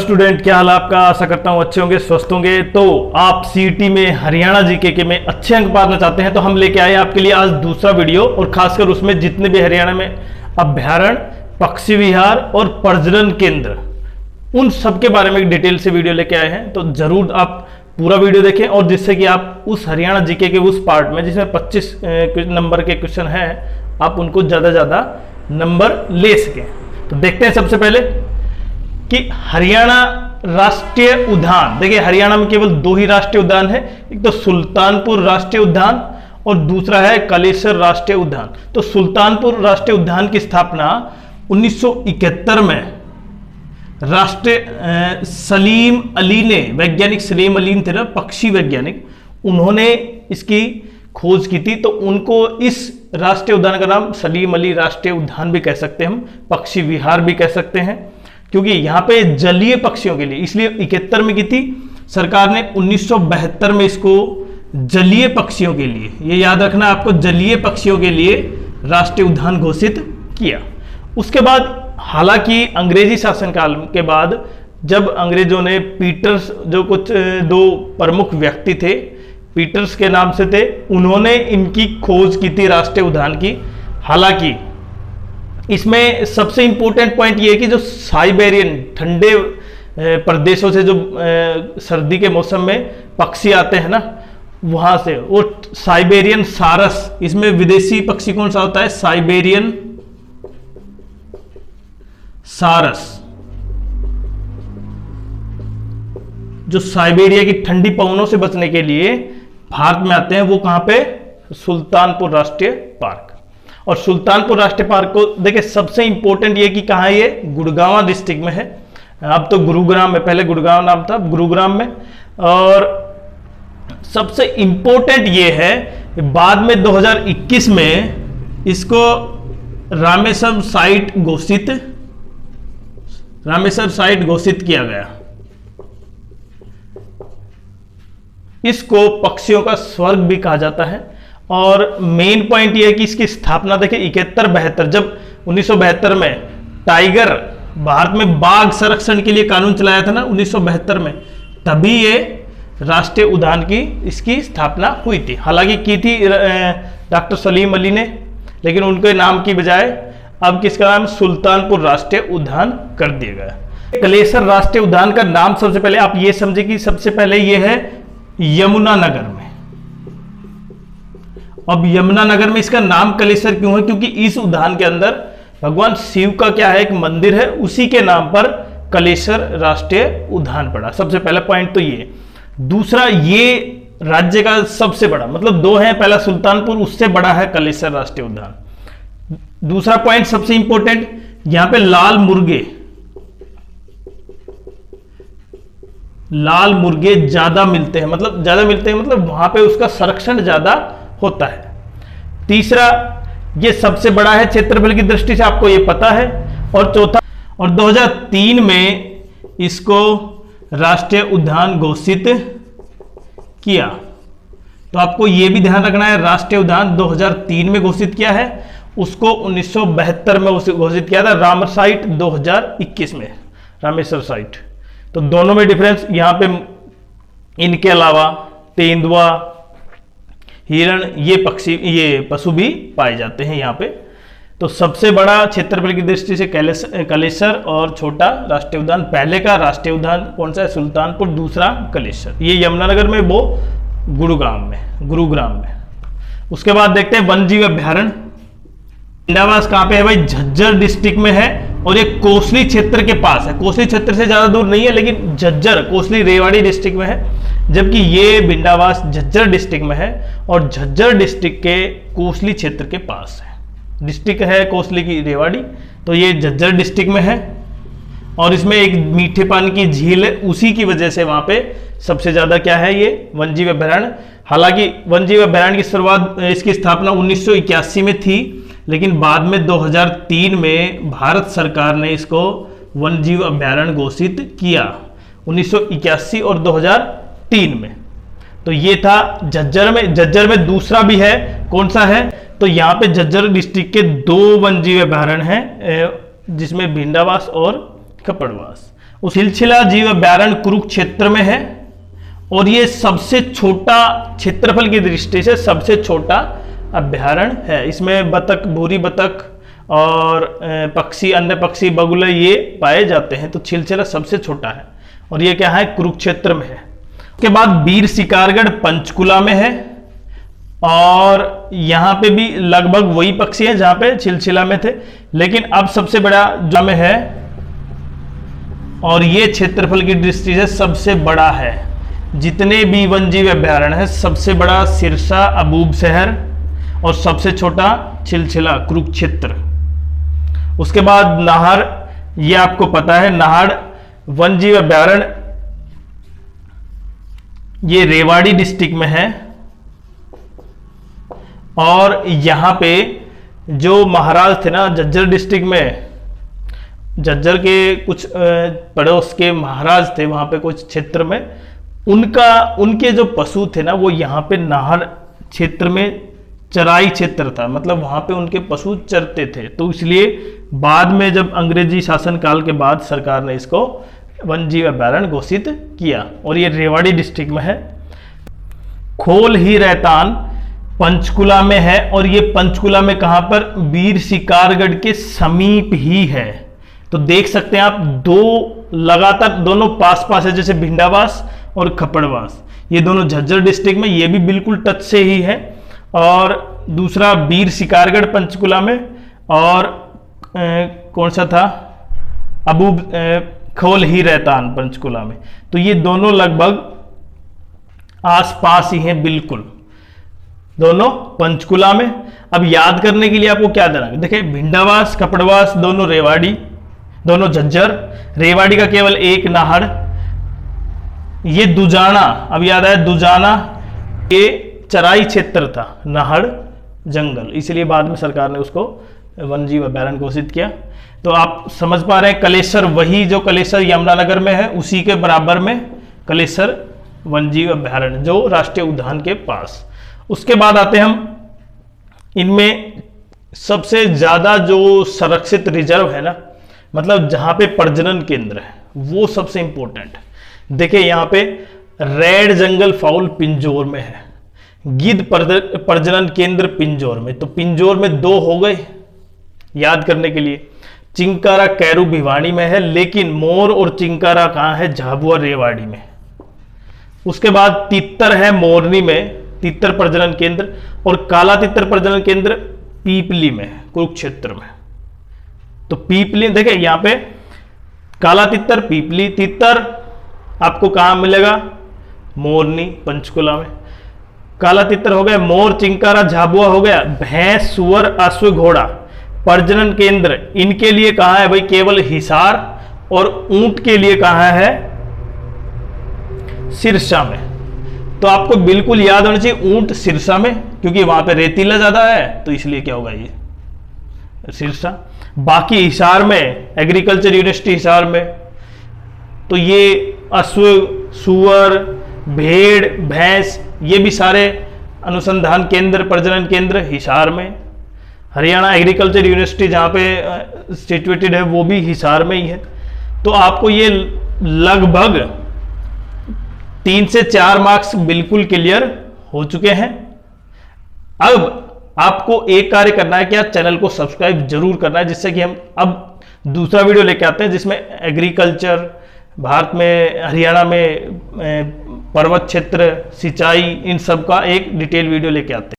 Student, क्या हाल आपका। आशा करता हूँ अच्छे होंगे, स्वस्थ होंगे। तो आप सीईटी में हरियाणा जीके के में अच्छे अंक पाना चाहते हैं तो हम लेके आए आपके लिए आज दूसरा वीडियो, और खासकर उसमें जितने भी हरियाणा में अभ्यारण्य, पक्षी विहार और प्रजनन केंद्र, उन सब के बारे में डिटेल से वीडियो लेके आए हैं। तो जरूर आप पूरा वीडियो देखें, और जिससे कि आप उस हरियाणा जीके के उस पार्ट में जिसमें 25 नंबर के क्वेश्चन हैं, आप उनको ज़्यादा ज़्यादा नंबर ले सकें। तो देखते हैं सबसे पहले कि हरियाणा राष्ट्रीय उद्यान। देखिए, हरियाणा में केवल 2 ही राष्ट्रीय उद्यान है, एक तो सुल्तानपुर राष्ट्रीय उद्यान और दूसरा है कलेसर राष्ट्रीय उद्यान। तो सुल्तानपुर राष्ट्रीय उद्यान की स्थापना 1971 में राष्ट्रीय सलीम अली ने, वैज्ञानिक सलीम अली थे ना, पक्षी वैज्ञानिक, उन्होंने इसकी खोज की थी। तो उनको इस राष्ट्रीय उद्यान का नाम सलीम अली राष्ट्रीय उद्यान भी कह सकते हैं, हम पक्षी विहार भी कह सकते हैं, क्योंकि यहाँ पे जलीय पक्षियों के लिए, इसलिए 71 में की थी सरकार ने। 1972 में इसको जलीय पक्षियों के लिए, ये याद रखना आपको, जलीय पक्षियों के लिए राष्ट्रीय उद्यान घोषित किया। उसके बाद हालांकि अंग्रेजी शासनकाल के बाद जब अंग्रेजों ने पीटर्स, जो कुछ 2 प्रमुख व्यक्ति थे, पीटर्स के नाम से थे, उन्होंने इनकी खोज की थी राष्ट्रीय उद्यान की। हालांकि इसमें सबसे इंपॉर्टेंट पॉइंट ये है कि जो साइबेरियन ठंडे प्रदेशों से जो सर्दी के मौसम में पक्षी आते हैं ना, वहां से, वो साइबेरियन सारस, इसमें विदेशी पक्षी कौन सा होता है? साइबेरियन सारस, जो साइबेरिया की ठंडी पवनों से बचने के लिए भारत में आते हैं, वो कहां पे? सुल्तानपुर राष्ट्रीय पार्क। और सुल्तानपुर राष्ट्रीय पार्क को देखिए, सबसे इंपॉर्टेंट ये कि कहां है ये? गुड़गांव डिस्ट्रिक्ट में है। अब तो गुरुग्राम में, पहले गुड़गांव नाम था, गुरुग्राम में। और सबसे इंपॉर्टेंट ये है, बाद में 2021 में इसको रामेश्वर साइट घोषित किया गया। इसको पक्षियों का स्वर्ग भी कहा जाता है। और मेन पॉइंट ये है कि इसकी स्थापना देखिए 71-72, जब 1972 में टाइगर, भारत में बाघ संरक्षण के लिए कानून चलाया था ना 1972 में, तभी ये राष्ट्रीय उद्यान की इसकी स्थापना हुई थी। हालांकि की थी डॉक्टर सलीम अली ने, लेकिन उनके नाम की बजाय अब किसका नाम? सुल्तानपुर राष्ट्रीय उद्यान कर दिया गया। कलेसर राष्ट्रीय उद्यान का नाम सबसे पहले आप ये समझे कि सबसे पहले ये है यमुनानगर में। अब यमुनानगर में इसका नाम कलेसर क्यों है? क्योंकि इस उद्यान के अंदर भगवान शिव का क्या है? एक मंदिर है, उसी के नाम पर कलेसर राष्ट्रीय उद्यान पड़ा। सबसे पहला पॉइंट तो ये। दूसरा, ये राज्य का सबसे बड़ा, मतलब 2 है, पहला सुल्तानपुर, उससे बड़ा है कलेसर राष्ट्रीय उद्यान। दूसरा पॉइंट सबसे इंपॉर्टेंट, यहां पे लाल मुर्गे ज्यादा मिलते हैं, मतलब वहां पे उसका संरक्षण ज्यादा होता है। तीसरा, ये सबसे बड़ा है क्षेत्रफल की दृष्टि से, आपको ये पता है। और चौथा, और 2003 में इसको राष्ट्रीय उद्यान घोषित किया। तो आपको ये भी ध्यान रखना है, राष्ट्रीय उद्यान 2003 में घोषित किया है, उसको 1972 में घोषित किया था। राम साइट 2021 में, रामेश्वर साइट। तो दोनों में डिफरेंस, यहां पे इनके अलावा तेंदुआ, हिरण, ये पशु भी पाए जाते हैं यहाँ पे। तो सबसे बड़ा क्षेत्रफल की दृष्टि से कलेसर, और छोटा राष्ट्रीय उद्यान। पहले का राष्ट्रीय उद्यान कौन सा है? सुल्तानपुर। दूसरा कलेसर, ये यमुनानगर में, वो गुरुग्राम में। उसके बाद देखते हैं वन्य जीव अभ्यारण्य। बिंडावास कहाँ पे है भाई? झज्जर डिस्ट्रिक्ट में है, और ये कोसली क्षेत्र के पास है। कोसली क्षेत्र से ज्यादा दूर नहीं है, लेकिन झज्जर, कोसली रेवाड़ी डिस्ट्रिक्ट में है, जबकि ये बिंडावास झज्जर डिस्ट्रिक्ट में है, और झज्जर डिस्ट्रिक्ट के कोसली क्षेत्र के पास है। डिस्ट्रिक्ट है कोसली की रेवाड़ी, तो ये झज्जर डिस्ट्रिक्ट में है। और इसमें एक मीठे पानी की झील है, उसी की वजह से वहां पे सबसे ज्यादा क्या है? ये वन्यजीव अभ्यारण्य। हालांकि वन्यजीव अभ्यारण्य की शुरुआत, इसकी स्थापना 1981 में थी, लेकिन बाद में 2003 में भारत सरकार ने इसको वन्यजीव अभ्यारण्य घोषित किया, 1981 और 2003 में। तो ये था झज्जर में। झज्जर में दूसरा भी है, कौन सा है? तो यहाँ पे झज्जर डिस्ट्रिक्ट के 2 वन्यजीव अभ्यारण्य हैं, जिसमें भिंडावास और कपड़वास। उस छिलछिला जीव अभ्यारण्य कुरुक्षेत्र में है और ये सबसे छोटा, क्षेत्रफल की दृष्टि से सबसे छोटा अभ्यारण्य है। इसमें बतख, भूरी बतख और पक्षी, अन्य पक्षी, बगुले ये पाए जाते हैं। तो छिलछिला सबसे छोटा है और ये क्या है, कुरुक्षेत्र में है। उसके बाद वीर शिकारगढ़ पंचकुला में है और यहां पे भी लगभग वही पक्षी हैं जहां पे छिलछिला में थे, लेकिन अब सबसे बड़ा जो में है और ये क्षेत्रफल की दृष्टि से सबसे बड़ा है। जितने भी वन्यजीव अभ्यारण्य है सबसे बड़ा सिरसा अबूब शहर और सबसे छोटा छिलछिला कुरुक्षेत्र। उसके बाद नाहर, ये आपको पता है, नाहर वन्यजीव अभ्यारण्य ये रेवाड़ी डिस्ट्रिक्ट में है और यहां पे जो महाराज थे ना झज्जर डिस्ट्रिक्ट में, झज्जर के कुछ पड़ोस के महाराज थे वहां पे कुछ क्षेत्र में, उनके जो पशु थे ना वो यहाँ पे नाहर क्षेत्र में चराई क्षेत्र था, मतलब वहां पे उनके पशु चरते थे। तो इसलिए बाद में जब अंग्रेजी शासन काल के बाद सरकार ने इसको वन्यजीव अभ्यारण्य घोषित किया और ये रेवाड़ी डिस्ट्रिक्ट में है। खोल ही रैतान पंचकुला में है और ये पंचकुला में कहां पर, वीर शिकारगढ़ के समीप ही है। तो देख सकते हैं आप, दो लगातार दोनों पास पास है, जैसे भिंडावास और खपड़वास, ये दोनों झज्जर डिस्ट्रिक्ट में, ये भी बिल्कुल टच से ही है। और दूसरा वीर शिकारगढ़ पंचकुला में और कौन सा था, अबूब खोल ही रैतान पंचकुला में। तो ये दोनों लगभग आसपास ही हैं, बिल्कुल दोनों पंचकुला में। अब याद करने के लिए आपको क्या देना, देखिए भिंडावास, कपड़वास दोनों रेवाड़ी, दोनों झज्जर, रेवाड़ी का केवल एक नाहर। ये दुजाना, अब याद आया, दुजाना ये चराई क्षेत्र था, नाहर जंगल, इसलिए बाद में सरकार ने उसको वन्यजीव अभ्यारण्य घोषित किया। तो आप समझ पा रहे हैं, कलेसर, वही जो कलेसर यमुनानगर में है उसी के बराबर में कलेसर वन्यजीव अभ्यारण्य जो राष्ट्रीय उद्यान के पास। उसके बाद आते हम, इनमें सबसे ज्यादा जो संरक्षित रिजर्व है ना, मतलब जहां पे प्रजनन केंद्र है, वो सबसे इंपॉर्टेंट। देखिए यहां पे रेड जंगल फाउल पिंजौर में है, गिद्ध प्रजनन केंद्र पिंजौर में। तो पिंजौर में दो हो गए याद करने के लिए। चिंकारा कैरू भिवानी में है, लेकिन मोर और चिंकारा कहां है, झाबुआ रेवाड़ी में। उसके बाद तितर है मोरनी में, तितर प्रजनन केंद्र, और काला तितर प्रजनन केंद्र पीपली में, कुरुक्षेत्र में। तो पीपली देखिए यहां पे काला तितर, पीपली, तितर आपको कहां मिलेगा, मोरनी पंचकुला में। काला तितर हो गया, मोर, चिंकारा, झाबुआ हो गया। भैंस, सुअर, अश्व, घोड़ा प्रजनन केंद्र इनके लिए कहां है भाई, केवल हिसार, और ऊंट के लिए कहां है, सिरसा में। तो आपको बिल्कुल याद होना चाहिए ऊंट सिरसा में, क्योंकि वहां पे रेतीला ज्यादा है, तो इसलिए क्या होगा ये सिरसा। बाकी हिसार में, एग्रीकल्चर यूनिवर्सिटी हिसार में, तो ये अश्व, सुअर, भेड़, भैंस, ये भी सारे अनुसंधान केंद्र, प्रजनन केंद्र हिसार में। हरियाणा एग्रीकल्चर यूनिवर्सिटी जहां पे सिचुएटेड है वो भी हिसार में ही है। तो आपको ये लगभग 3 से 4 मार्क्स बिल्कुल क्लियर हो चुके हैं। अब आपको एक कार्य करना है, क्या, चैनल को सब्सक्राइब जरूर करना है, जिससे कि हम अब दूसरा वीडियो लेके आते हैं जिसमें एग्रीकल्चर, भारत में, हरियाणा में पर्वत क्षेत्र, सिंचाई, इन सब का एक डिटेल वीडियो लेके आते हैं।